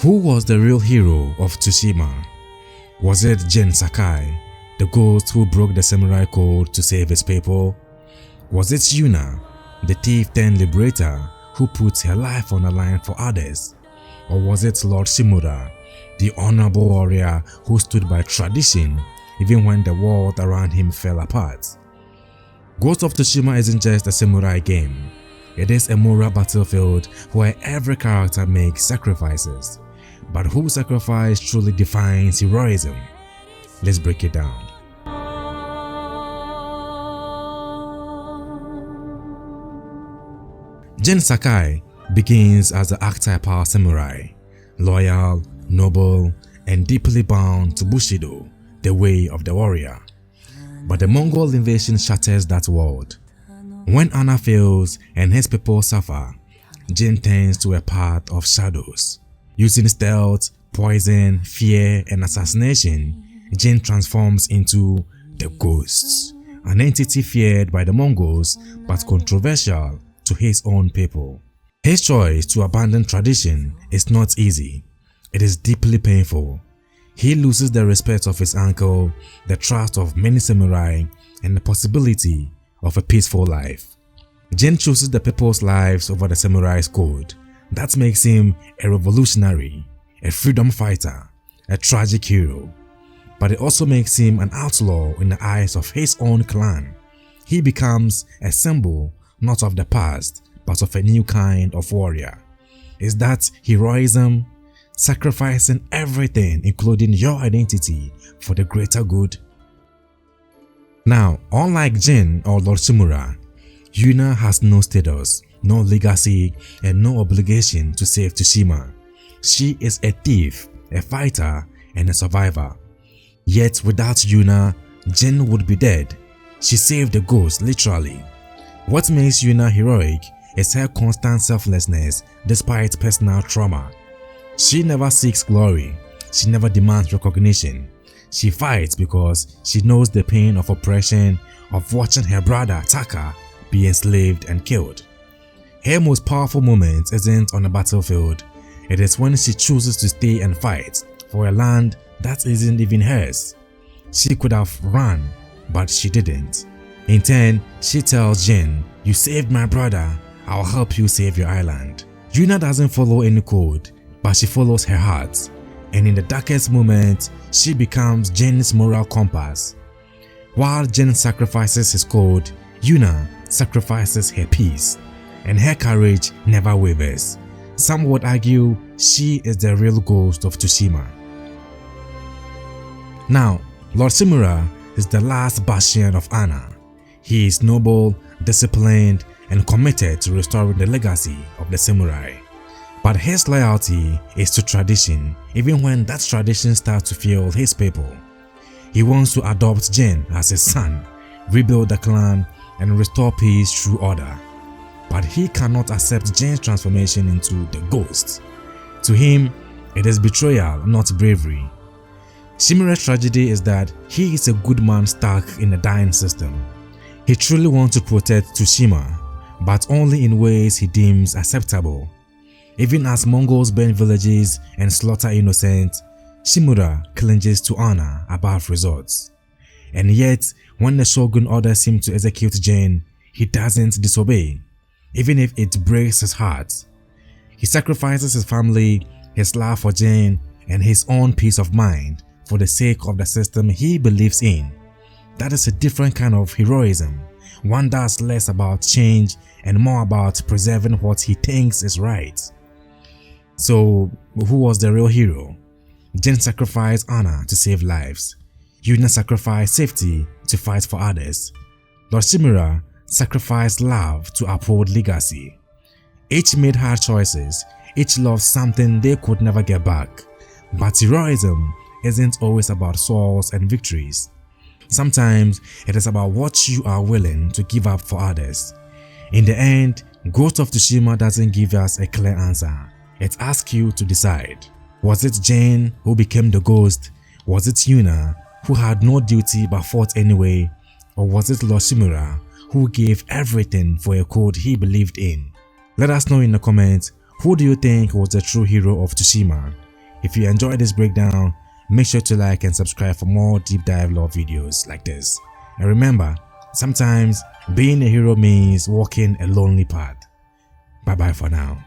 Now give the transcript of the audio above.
Who was the real hero of Tsushima? Was it Jin Sakai, the ghost who broke the samurai code to save his people? Was it Yuna, the thief turned liberator who put her life on the line for others? Or was it Lord Shimura, the honorable warrior who stood by tradition even when the world around him fell apart? Ghost of Tsushima isn't just a samurai game. It is a moral battlefield where every character makes sacrifices. But whose sacrifice truly defines heroism? Let's break it down. Jin Sakai begins as the archetypal samurai, loyal, noble, and deeply bound to Bushido, the way of the warrior. But the Mongol invasion shatters that world. When honor fails and his people suffer, Jin turns to a path of shadows. Using stealth, poison, fear, and assassination, Jin transforms into the Ghost, an entity feared by the Mongols but controversial to his own people. His choice to abandon tradition is not easy. It is deeply painful. He loses the respect of his uncle, the trust of many samurai, and the possibility of a peaceful life. Jin chooses the people's lives over the samurai's code. That makes him a revolutionary, a freedom fighter, a tragic hero. But it also makes him an outlaw in the eyes of his own clan. He becomes a symbol not of the past, but of a new kind of warrior. Is that heroism? Sacrificing everything, including your identity, for the greater good? Now, unlike Jin or Lord Shimura, Yuna has no status, no legacy, and no obligation to save Tsushima. She is a thief, a fighter, and a survivor. Yet without Yuna, Jin would be dead. She saved the ghost, literally. What makes Yuna heroic is her constant selflessness despite personal trauma. She never seeks glory. She never demands recognition. She fights because she knows the pain of oppression, of watching her brother Taka be enslaved and killed. Her most powerful moment isn't on the battlefield. It is when she chooses to stay and fight for a land that isn't even hers. She could have run, but she didn't. In turn, she tells Jin, "You saved my brother, I'll help you save your island." Yuna doesn't follow any code, but she follows her heart. And in the darkest moment, she becomes Jin's moral compass. While Jin sacrifices his code, Yuna sacrifices her peace. And her courage never wavers. Some would argue she is the real Ghost of Tsushima. Now, Lord Shimura is the last bastion of honor. He is noble, disciplined, and committed to restoring the legacy of the samurai. But his loyalty is to tradition, even when that tradition starts to fail his people. He wants to adopt Jin as his son, rebuild the clan, and restore peace through order. But he cannot accept Jin's transformation into the ghost. To him, it is betrayal, not bravery. Shimura's tragedy is that he is a good man stuck in a dying system. He truly wants to protect Tsushima, but only in ways he deems acceptable. Even as Mongols burn villages and slaughter innocents, Shimura clinches to honor above results. And yet, when the shogun orders him to execute Jin, he doesn't disobey, even if it breaks his heart. He sacrifices his family, his love for Jin, and his own peace of mind for the sake of the system he believes in. That is a different kind of heroism, one that's less about change and more about preserving what he thinks is right. So, who was the real hero? Jin sacrificed honor to save lives. Yuna sacrificed safety to fight for others. Lord Shimura sacrificed love to uphold legacy. Each made hard choices, each loved something they could never get back. But heroism isn't always about swords and victories. Sometimes it is about what you are willing to give up for others. In the end, Ghost of Tsushima doesn't give us a clear answer. It asks you to decide. Was it Jin who became the ghost? Was it Yuna who had no duty but fought anyway? Or was it Lord Shimura who gave everything for a code he believed in? Let us know in the comments, who do you think was the true hero of Tsushima? If you enjoyed this breakdown, make sure to like and subscribe for more deep dive lore videos like this. And remember, sometimes being a hero means walking a lonely path. Bye bye for now.